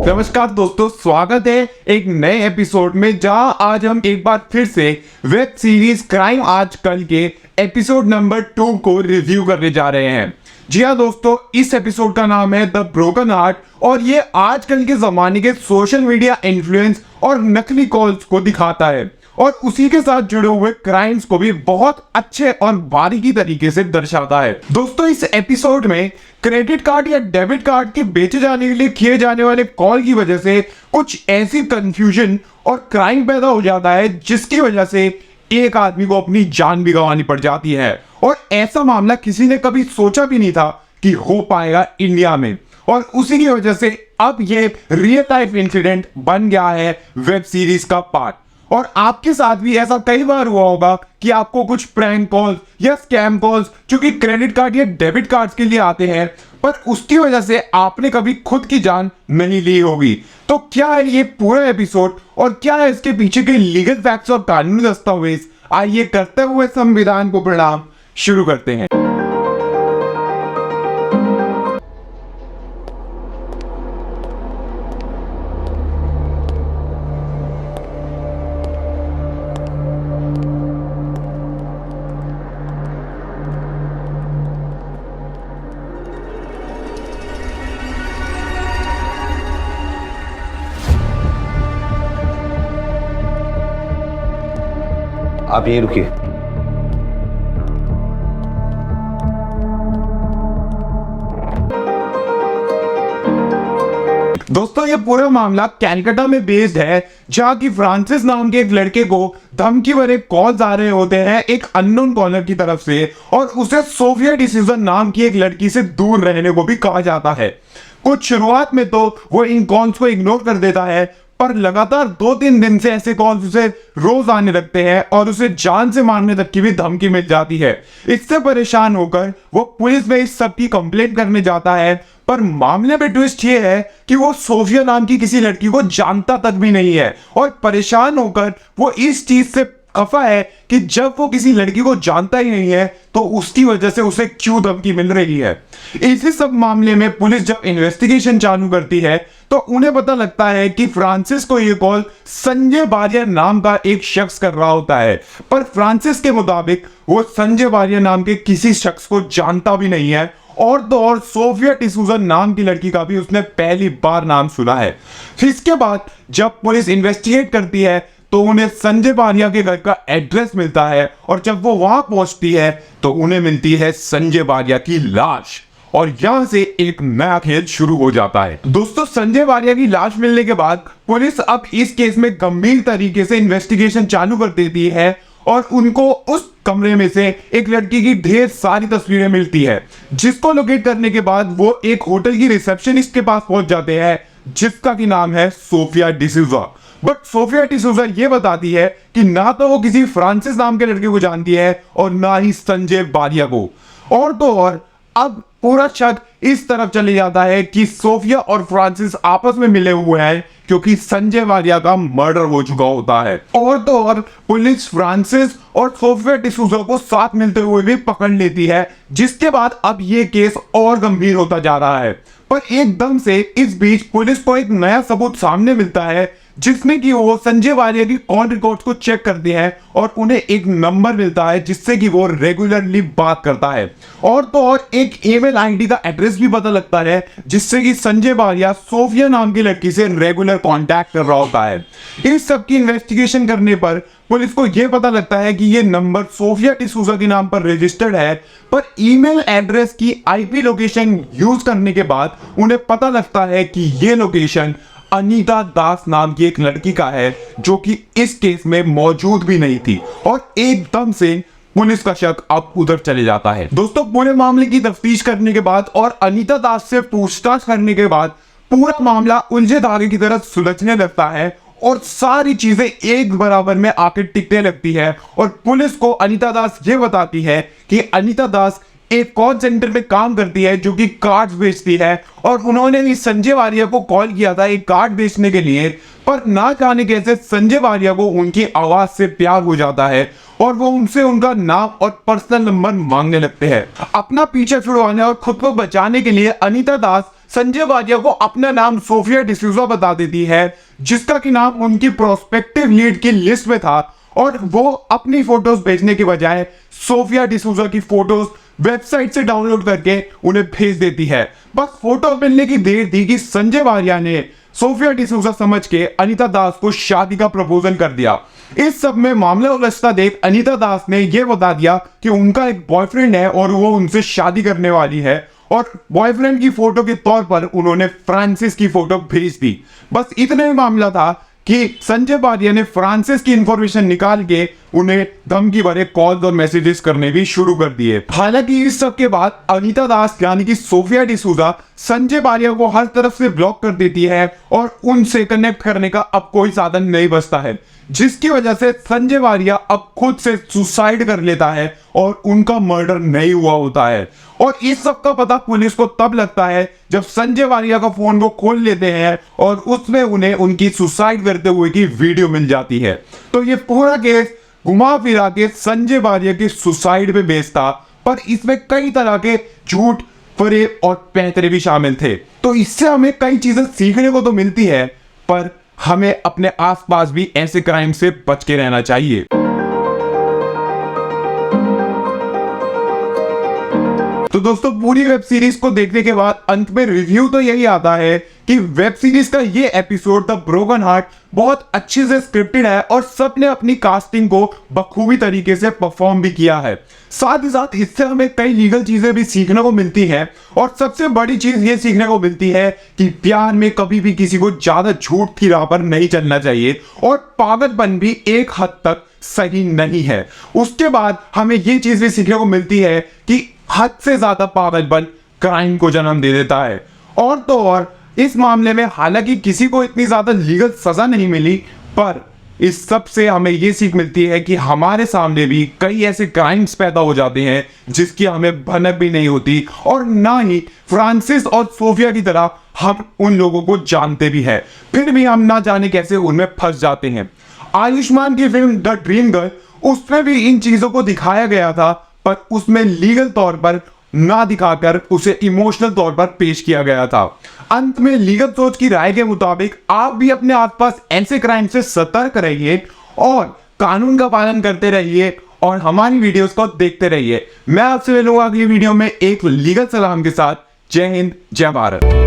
नमस्कार दोस्तों, स्वागत है एक नए एपिसोड में जहां आज हम एक बार फिर से वेब सीरीज क्राइम आजकल के एपिसोड नंबर 2 को रिव्यू करने जा रहे हैं। जी हाँ दोस्तों, इस एपिसोड का नाम है द ब्रोकन हार्ट और ये आजकल के जमाने के सोशल मीडिया इन्फ्लुएंस और नकली कॉल्स को दिखाता है और उसी के साथ जुड़े हुए क्राइम्स को भी बहुत अच्छे और बारीकी तरीके से दर्शाता है। दोस्तों, इस एपिसोड में क्रेडिट कार्ड या डेबिट कार्ड के बेचे जाने के लिए किए जाने वाले कॉल की वजह से कुछ ऐसी कंफ्यूजन और क्राइम पैदा हो जाता है जिसकी वजह से एक आदमी को अपनी जान भी गंवानी पड़ जाती है और ऐसा मामला किसी ने कभी सोचा भी नहीं था कि हो पाएगा इंडिया में, और उसी की वजह से अब ये रियल लाइफ इंसिडेंट बन गया है वेब सीरीज का पार्ट। और आपके साथ भी ऐसा कई बार हुआ होगा कि आपको कुछ प्रैंक कॉल्स या स्कैम कॉल्स जो कि क्रेडिट कार्ड या डेबिट कार्ड्स के लिए आते हैं, पर उसकी वजह से आपने कभी खुद की जान नहीं ली होगी। तो क्या है ये पूरा एपिसोड और क्या है इसके पीछे के लीगल फैक्ट्स और कानूनी दस्तावेज, आइए करते हुए संविधान को प्रणाम शुरू करते हैं। आप यहीं रुकिए। दोस्तों, ये पूरा मामला कैलकाटा में बेस्ड है, जहां की फ्रांसिस नाम के एक लड़के को धमकी भरे कॉल्स आ रहे होते हैं एक अननोन कॉलर की तरफ से, और उसे सोफिया डिसूजा नाम की एक लड़की से दूर रहने को भी कहा जाता है। कुछ शुरुआत में तो वो इन कॉल्स को इग्नोर कर देता है, पर लगातार 2-3 दिन से ऐसे कॉल्स उसे रोज आने लगते हैं और उसे जान से मारने तक की भी धमकी मिल जाती है। इससे परेशान होकर वो पुलिस में इस सब की कंप्लेंट करने जाता है, पर मामले में ट्विस्ट ये है कि वो सोफिया नाम की किसी लड़की को जानता तक भी नहीं है, और परेशान होकर वो इस चीज से खफा है कि जब वो किसी लड़की को जानता ही नहीं है तो उसकी वजह से उसे क्यों धमकी मिल रही है। इसी सब मामले में पुलिस जब इन्वेस्टिगेशन चालू करती है तो उन्हें पता लगता है कि फ्रांसिस को ये कॉल संजय बारिया नाम का एक शख्स कर रहा होता है, पर फ्रांसिस के मुताबिक वो संजय बारिया नाम के किसी शख्स को जानता भी नहीं है, और तो और सोफिया डिसूजा नाम की लड़की का भी उसने पहली बार नाम सुना है। इसके बाद जब पुलिस इन्वेस्टिगेट करती है तो उन्हें संजय बारिया के घर का एड्रेस मिलता है, और जब वो वहां पहुंचती है तो उन्हें मिलती है संजय बारिया की लाश, और यहां से एक नया खेल शुरू हो जाता है। दोस्तों, संजय बारिया की लाश मिलने के बाद पुलिस अब इस केस में गंभीर तरीके से इन्वेस्टिगेशन चालू कर देती है, और उनको उस कमरे में से एक लड़की की ढेर सारी तस्वीरें मिलती है, जिसको लोकेट करने के बाद वो एक होटल की रिसेप्शनिस्ट के पास पहुंच जाते हैं, जिसका की नाम है सोफिया डिसूजा। बट सोफिया डिसूजा ये बताती है कि ना तो वो किसी फ्रांसिस नाम के लड़के को जानती है और ना ही संजय बारिया को, और तो और अब पूरा शक इस तरफ चले जाता है कि सोफिया और फ्रांसिस आपस में मिले हुए हैं क्योंकि संजय बारिया का मर्डर हो चुका होता है, और तो और पुलिस फ्रांसिस और सोफिया डिसूजा को साथ मिलते हुए भी पकड़ लेती है, जिसके बाद अब ये केस और गंभीर होता जा रहा है। पर एकदम से इस बीच पुलिस को एक नया सबूत सामने मिलता है, जिसमें कि वो संजय बारिया की कॉल रिकॉर्ड्स को चेक करते हैं और उन्हें एक नंबर मिलता है जिससे कि वो रेगुलरली बात करता है, और तो और एक ईमेल आईडी का एड्रेस भी पता लगता है जिससे कि संजय बारिया सोफिया नाम की लड़की से रेगुलर कांटेक्ट कर रहा होता है। इस सब की इन्वेस्टिगेशन करने पर पुलिस को यह पता लगता है कि ये नंबर सोफिया डिसूजा के नाम पर रजिस्टर्ड है, पर ईमेल एड्रेस की आईपी लोकेशन यूज करने के बाद उन्हें पता लगता है कि ये लोकेशन अनीता दास नाम की एक लड़की का है, जो कि इस केस में मौजूद भी नहीं थी, और एकदम से पुलिस का शक अब उधर चले जाता है। दोस्तों, पूरे मामले की तफ्तीश करने के बाद और अनीता दास से पूछताछ करने के बाद पूरा मामला उलझे धागे की तरह सुलझने लगता है और सारी चीजें एक बराबर में आकर टिकने लगती है, और पुलिस को अनीता दास ये बताती है कि अनीता दास एक कॉल सेंटर में काम करती है जो कि कार्ड बेचती है, और उन्होंने भी संजय बारिया को कॉल किया था एक कार्ड बेचने के लिए, पर ना जाने कैसे संजय बारिया को उनकी आवाज से प्यार हो जाता है और वो उनसे उनका नाम और पर्सनल नंबर मांगने लगते हैं। अपना पीछे छुड़वाने और खुद को बचाने के लिए अनीता दास संजय वारिया को अपना नाम सोफिया डिसूजा बता देती है, जिसका कि नाम उनकी प्रोस्पेक्टिव लीड की लिस्ट में था, और वो अपनी फोटोज भेजने के बजाय सोफिया डिसूजा की फोटोज वेबसाइट से डाउनलोड करके उन्हें भेज देती है। बस फोटो मिलने की देर थी कि संजय वारिया ने सोफिया डिसूजा समझ के अनीता दास को शादी का प्रपोजल कर दिया। इस सब में मामला उलझता देख अनीता दास ने यह बता दिया कि उनका एक बॉयफ्रेंड है और वो उनसे शादी करने वाली है, और बॉयफ्रेंड की फोटो के तौर पर उन्होंने फ्रांसिस की फोटो भेज दी। बस इतना ही मामला था कि संजय वारिया ने फ्रांसिस की इंफॉर्मेशन निकाल के उन्हें धमकी भरे कॉल्स और मैसेजेस करने भी शुरू कर दिए। हालांकि इस सब के बाद अनीता दास यानी कि सोफिया डिसूजा संजय वारिया को हर तरफ से ब्लॉक कर देती है और उनसे कनेक्ट करने का अब कोई साधन नहीं बचता है, जिसकी वजह से संजय वारिया अब खुद से सुसाइड कर लेता है और उनका मर्डर नहीं हुआ होता है। और इस सब का पता पुलिस को तब लगता है जब संजय वारिया का फोन को खोल लेते हैं और उसमें उन्हें उनकी सुसाइड करते हुए की वीडियो मिल जाती है। तो ये पूरा केस घुमा फिरा के संजय वारिया की सुसाइड पे बेस्ड था, पर इसमें कई तरह के झूठ, फरेब और पैंतरे भी शामिल थे। तो इससे हमें कई चीजें सीखने को तो मिलती है, पर हमें अपने आसपास भी ऐसे क्राइम से बच के रहना चाहिए। तो दोस्तों, पूरी वेब सीरीज को देखने के बाद अंत में रिव्यू तो यही आता है कि वेब सीरीज का ये एपिसोड द ब्रोकन हार्ट बहुत अच्छे से स्क्रिप्टेड है और सबने अपनी कास्टिंग को बखूबी तरीके से परफॉर्म भी किया है। साथ ही साथ इससे हमें कई लीगल चीजें भी सीखने को मिलती हैं, और सबसे बड़ी चीज ये सीखने को मिलती है कि प्यार में कभी भी किसी को ज्यादा झूठ की राह पर नहीं चलना चाहिए, और पागलपन भी एक हद तक सही नहीं है। उसके बाद हमें ये चीज भी सीखने को मिलती है कि हद से ज्यादा पागलपन क्राइम को जन्म दे देता है। और तो और इस मामले में हालांकि किसी को इतनी ज्यादा लीगल सजा नहीं मिली, पर इस सब से हमें यह सीख मिलती है कि हमारे सामने भी कई ऐसे क्राइम्स पैदा हो जाते हैं जिसकी हमें भनक भी नहीं होती, और ना ही फ्रांसिस और सोफिया की तरह हम उन लोगों को जानते भी हैं, फिर भी हम ना जाने कैसे उनमें फंस जाते हैं। आयुष्मान की फिल्म द ड्रीम गर्ल, उसमें भी इन चीजों को दिखाया गया था, पर उसमें लीगल तौर पर ना दिखाकर उसे इमोशनल तौर पर पेश किया गया था। अंत में लीगल सोच की राय के मुताबिक आप भी अपने आसपास ऐसे क्राइम से सतर्क रहिए और कानून का पालन करते रहिए, और हमारी वीडियोस को देखते रहिए। मैं आपसे मिलूंगा अगली वीडियो में एक लीगल सलाम के साथ। जय हिंद, जय भारत।